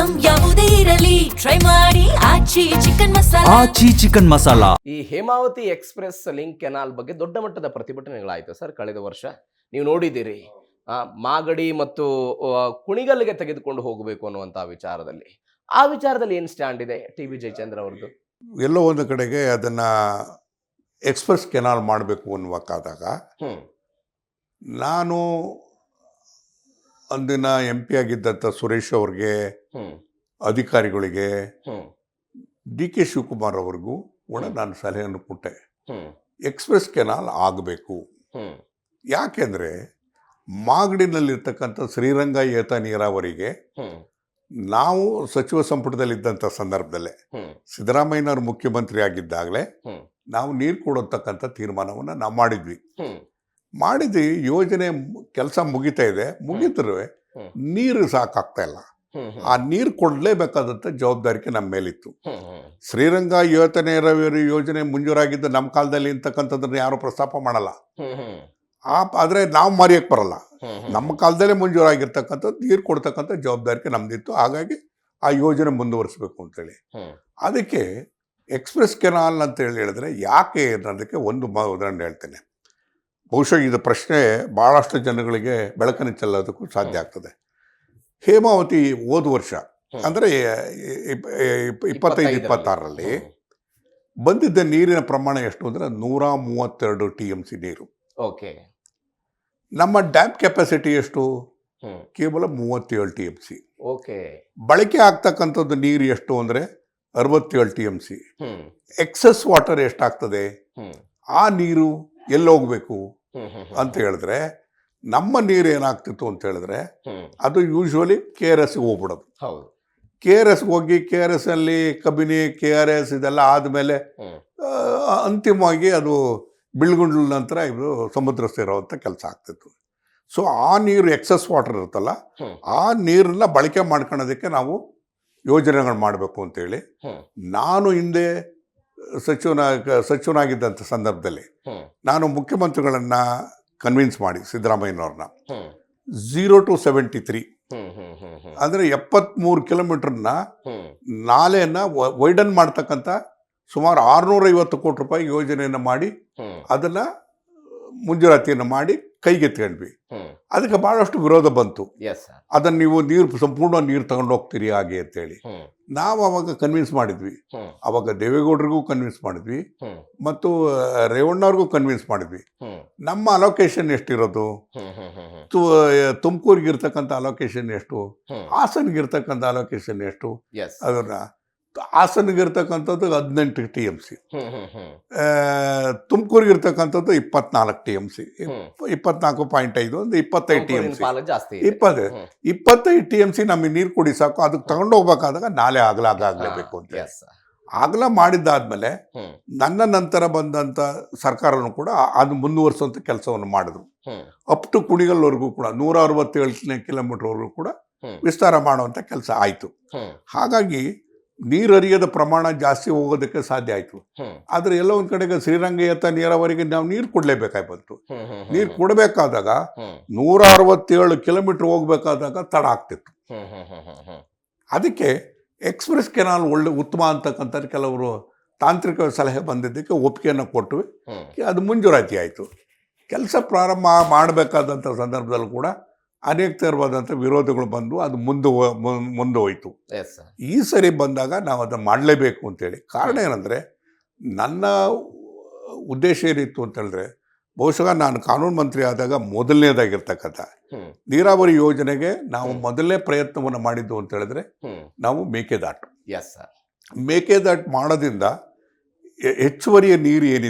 Item ಯಾವುದೇ ಇರಲಿ try ಮಾಡಿ ಆಚಿ ಚಿಕನ್ ಮಸಾಲಾ. ಈ ಹೇಮಾವತಿ ಎಕ್ಸ್ಪ್ರೆಸ್ ಲಿಂಕ್ ಕೆನಾಲ್ ಬಗ್ಗೆ ದೊಡ್ಡ ಮಟ್ಟದ ಪ್ರತಿಭಟನೆಗಳಾಯಿತು ಸರ್ ಕಳೆದ ವರ್ಷ. ನೀವು ನೋಡಿದ್ದೀರಿ, ಮಾಗಡಿ ಮತ್ತು ಕುಣಿಗಲ್ಗೆ ತೆಗೆದುಕೊಂಡು ಹೋಗಬೇಕು ಅನ್ನುವಂಥ ವಿಚಾರದಲ್ಲಿ. ಆ ವಿಚಾರದಲ್ಲಿ ಏನು ಸ್ಟ್ಯಾಂಡ್ ಇದೆ ಟಿ ಬಿ ಜಯಚಂದ್ರ ಅವ್ರದ್ದು? ಎಲ್ಲೋ ಒಂದು ಕಡೆಗೆ ಅದನ್ನು ಎಕ್ಸ್ಪ್ರೆಸ್ ಕೆನಾಲ್ ಮಾಡಬೇಕು ಅನ್ನುವಕ್ಕಾದಾಗ ನಾನು ಅಂದಿನ ಎಂ ಪಿ ಆಗಿದ್ದಂಥ ಸುರೇಶ್ ಅವ್ರಿಗೆ, ಅಧಿಕಾರಿಗಳಿಗೆ, ಡಿ ಕೆ ಶಿವಕುಮಾರ್ ಅವ್ರಿಗೂ ಕೂಡ ನಾನು ಸಲಹೆಯನ್ನು ಕೊಟ್ಟೆ. ಎಕ್ಸ್ಪ್ರೆಸ್ ಕೆನಾಲ್ ಆಗಬೇಕು. ಯಾಕೆಂದರೆ ಮಾಗಡಿನಲ್ಲಿರ್ತಕ್ಕಂಥ ಶ್ರೀರಂಗ ಏತ ನೀರಾವರಿಗೆ ನಾವು ಸಚಿವ ಸಂಪುಟದಲ್ಲಿದ್ದಂಥ ಸಂದರ್ಭದಲ್ಲೇ ಸಿದ್ದರಾಮಯ್ಯನವರು ಮುಖ್ಯಮಂತ್ರಿ ಆಗಿದ್ದಾಗಲೇ ನಾವು ನೀರು ಕೊಡತಕ್ಕಂಥ ತೀರ್ಮಾನವನ್ನು ನಾವು ಮಾಡಿದ್ವಿ. ಯೋಜನೆ ಕೆಲಸ ಮುಗಿತಾ ಇದೆ, ಮುಗಿದ್ರೂ ನೀರು ಸಾಕಾಗ್ತಾ ಇಲ್ಲ. ಆ ನೀರು ಕೊಡಲೇಬೇಕಾದಂಥ ಜವಾಬ್ದಾರಿಕೆ ನಮ್ಮ ಮೇಲಿತ್ತು. ಶ್ರೀರಂಗ ಏತ ನೀರಾವರಿ ಯೋಜನೆ ಮಂಜೂರಾಗಿದ್ದು ನಮ್ಮ ಕಾಲದಲ್ಲಿ ಅಂತಕ್ಕಂಥದ್ದನ್ನು ಯಾರು ಪ್ರಸ್ತಾಪ ಮಾಡಲ್ಲ. ಆದರೆ ನಾವು ಮರೆಯಕ್ಕೆ ಬರಲ್ಲ. ನಮ್ಮ ಕಾಲದಲ್ಲೇ ಮಂಜೂರಾಗಿರ್ತಕ್ಕಂಥದ್ದು ನೀರು ಕೊಡ್ತಕ್ಕಂಥ ಜವಾಬ್ದಾರಿಕೆ ನಮ್ದಿತ್ತು. ಹಾಗಾಗಿ ಆ ಯೋಜನೆ ಮುಂದುವರಿಸಬೇಕು ಅಂತೇಳಿ ಅದಕ್ಕೆ ಎಕ್ಸ್ಪ್ರೆಸ್ ಕೆನಾಲ್ ಅಂತ ಹೇಳಿದ್ರೆ ಯಾಕೆ ಅನ್ನೋದಕ್ಕೆ ಒಂದು ಉದಾಹರಣೆ ಹೇಳ್ತೇನೆ. ಬಹುಶಃ ಇದು ಪ್ರಶ್ನೆ ಭಾಳಷ್ಟು ಜನಗಳಿಗೆ ಬೆಳಕನ್ನು ಚೆಲ್ಲೋದಕ್ಕೂ ಸಾಧ್ಯ ಆಗ್ತದೆ. ಹೇಮಾವತಿ ಹೋದ ವರ್ಷ ಅಂದರೆ 25-26ರಲ್ಲಿ ಬಂದಿದ್ದ ನೀರಿನ ಪ್ರಮಾಣ ಎಷ್ಟು ಅಂದರೆ 132 TMC ನೀರು. ಓಕೆ. ನಮ್ಮ ಡ್ಯಾಮ್ ಕೆಪಾಸಿಟಿ ಎಷ್ಟು? ಕೇವಲ 37 TMC. ಓಕೆ. ಬಳಕೆ ಆಗ್ತಕ್ಕಂಥದ್ದು ನೀರು ಎಷ್ಟು ಅಂದರೆ 67 TMC. ಎಕ್ಸಸ್ ವಾಟರ್ ಎಷ್ಟಾಗ್ತದೆ? ಆ ನೀರು ಎಲ್ಲೋಗ್ಬೇಕು ಅಂತ ಹೇಳಿದ್ರೆ ನಮ್ಮ ನೀರು ಏನಾಗ್ತಿತ್ತು ಅಂತ ಹೇಳಿದ್ರೆ ಅದು ಯೂಶ್ವಲಿ KRS ಹೋಗ್ಬಿಡೋದು. KRS ಹೋಗಿ KRS ಅಲ್ಲಿ ಕಬಿನಿ KRS ಇದೆಲ್ಲ ಆದಮೇಲೆ ಅಂತಿಮವಾಗಿ ಅದು ಬಿಳ್ಗುಂಡ್ಲ ನಂತರ ಇದು ಸಮುದ್ರ ಸೇರೋವಂಥ ಕೆಲಸ ಆಗ್ತಿತ್ತು. ಸೊ ಆ ನೀರು ಎಕ್ಸಸ್ ವಾಟರ್ ಇರುತ್ತಲ್ಲ, ಆ ನೀರನ್ನ ಬಳಕೆ ಮಾಡ್ಕೊಳ್ಳೋದಕ್ಕೆ ನಾವು ಯೋಜನೆಗಳು ಮಾಡಬೇಕು ಅಂತೇಳಿ ನಾನು ಹಿಂದೆ ಸಚಿವನಾಗಿದ್ದಂಥ ಸಂದರ್ಭದಲ್ಲಿ ನಾನು ಮುಖ್ಯಮಂತ್ರಿಗಳನ್ನು ಕನ್ವಿನ್ಸ್ ಮಾಡಿ ಸಿದ್ದರಾಮಯ್ಯನವ್ರನ್ನ 0 to 73 ಅಂದರೆ 73 ಕಿಲೋಮೀಟರ್ನ ನಾಲೆಯನ್ನು ವೈಡನ್ ಮಾಡ್ತಕ್ಕಂಥ ಸುಮಾರು 650 ಕೋಟಿ ರೂಪಾಯಿ ಯೋಜನೆಯನ್ನು ಮಾಡಿ ಅದನ್ನು ಮುಂಜೂರಾತಿಯನ್ನು ಮಾಡಿ ಕೈಗೆತ್ಕೊಂಡ್ವಿ. ಅದಕ್ಕೆ ಭಾಳಷ್ಟು ವಿರೋಧ ಬಂತು. ಅದನ್ನು ನೀವು ಸಂಪೂರ್ಣ ನೀರು ತಗೊಂಡು ಹೋಗ್ತೀರಿ ಹಾಗೆ ಅಂತೇಳಿ ನಾವು ಅವಾಗ ಕನ್ವಿನ್ಸ್ ಮಾಡಿದ್ವಿ. ಅವಾಗ ದೇವೇಗೌಡರಿಗೂ ಕನ್ವಿನ್ಸ್ ಮಾಡಿದ್ವಿ ಮತ್ತು ರೇವಣ್ಣವ್ರಿಗೂ ಕನ್ವಿನ್ಸ್ ಮಾಡಿದ್ವಿ. ನಮ್ಮ ಅಲೋಕೇಶನ್ ಎಷ್ಟಿರೋದು? ತುಮಕೂರಿಗೆ ಇರ್ತಕ್ಕಂಥ ಅಲೋಕೇಶನ್ ಎಷ್ಟು? ಹಾಸನ್ಗಿರ್ತಕ್ಕಂಥ ಅಲೋಕೇಶನ್ ಎಷ್ಟು? ಅದನ್ನ ಹಾಸನ್ಗಿರ್ತಕ್ಕಂಥದ್ದು 18 TMC, ತುಮಕೂರಿಗಿರ್ತಕ್ಕಂಥದ್ದು 24 TMC, 24.5 ಒಂದು 25 TMC, 25 TMC ನಮಗೆ ನೀರು ಕುಡಿ ಸಾಕು. ಅದಕ್ಕೆ ತಗೊಂಡು ಹೋಗ್ಬೇಕಾದಾಗ ನಾಲೆ ಆಗಲೇಬೇಕು ಅಂತ ಆಗಲ ಮಾಡಿದ್ದಾದ್ಮೇಲೆ ನನ್ನ ನಂತರ ಬಂದಂಥ ಸರ್ಕಾರನೂ ಕೂಡ ಅದು ಮುಂದುವರಿಸುವಂಥ ಕೆಲಸವನ್ನು ಮಾಡಿದ್ರು. ಅಪ್ ಟು ಕುಣಿಗಲ್ವರೆಗೂ ಕೂಡ 167 ಕಿಲೋಮೀಟರ್ವರೆಗೂ ಕೂಡ ವಿಸ್ತಾರ ಮಾಡುವಂಥ ಕೆಲಸ ಆಯಿತು. ಹಾಗಾಗಿ ನೀರು ಹರಿಯದ ಪ್ರಮಾಣ ಜಾಸ್ತಿ ಹೋಗೋದಕ್ಕೆ ಸಾಧ್ಯ ಆಯಿತು. ಆದರೆ ಎಲ್ಲ ಒಂದು ಕಡೆಗೆ ಶ್ರೀರಂಗ ಏತ ನೀರಾವರಿಗೆ ನಾವು ನೀರು ಕೊಡಲೇಬೇಕಾಗಿ ಬಂತು. ನೀರು ಕೊಡಬೇಕಾದಾಗ 167 ಕಿಲೋಮೀಟರ್ ಹೋಗ್ಬೇಕಾದಾಗ ತಡ ಆಗ್ತಿತ್ತು. ಅದಕ್ಕೆ ಎಕ್ಸ್ಪ್ರೆಸ್ ಕೆನಾಲ್ ಒಳ್ಳೆ ಉತ್ತಮ ಅಂತಕ್ಕಂಥ ಕೆಲವರು ತಾಂತ್ರಿಕ ಸಲಹೆ ಬಂದಿದ್ದಕ್ಕೆ ಒಪ್ಪಿಗೆಯನ್ನು ಕೊಟ್ಟು ಅದು ಮಂಜೂರಾತಿ ಆಯಿತು. ಕೆಲಸ ಪ್ರಾರಂಭ ಮಾಡಬೇಕಾದಂಥ ಸಂದರ್ಭದಲ್ಲೂ ಕೂಡ ಅನೇಕ ಥರವಾದಂಥ ವಿರೋಧಗಳು ಬಂದು ಅದು ಮುಂದೆ ಹೋಯಿತು. ಈ ಸರಿ ಬಂದಾಗ ನಾವು ಅದನ್ನು ಮಾಡಲೇಬೇಕು ಅಂತೇಳಿ. ಕಾರಣ ಏನಂದರೆ ನನ್ನ ಉದ್ದೇಶ ಏನಿತ್ತು ಅಂತ ಹೇಳಿದ್ರೆ, ಬಹುಶಃ ನಾನು ಕಾನೂನು ಮಂತ್ರಿ ಆದಾಗ ಮೊದಲನೇದಾಗಿರ್ತಕ್ಕಂಥ ನೀರಾವರಿ ಯೋಜನೆಗೆ ನಾವು ಮೊದಲನೇ ಪ್ರಯತ್ನವನ್ನು ಮಾಡಿದ್ದು ಅಂತ ಹೇಳಿದ್ರೆ ನಾವು ಮೇಕೆದಾಟು ಮಾಡೋದ್ರಿಂದ ಹೆಚ್ಚುವರಿಯ ನೀರು ಏನಿದೆ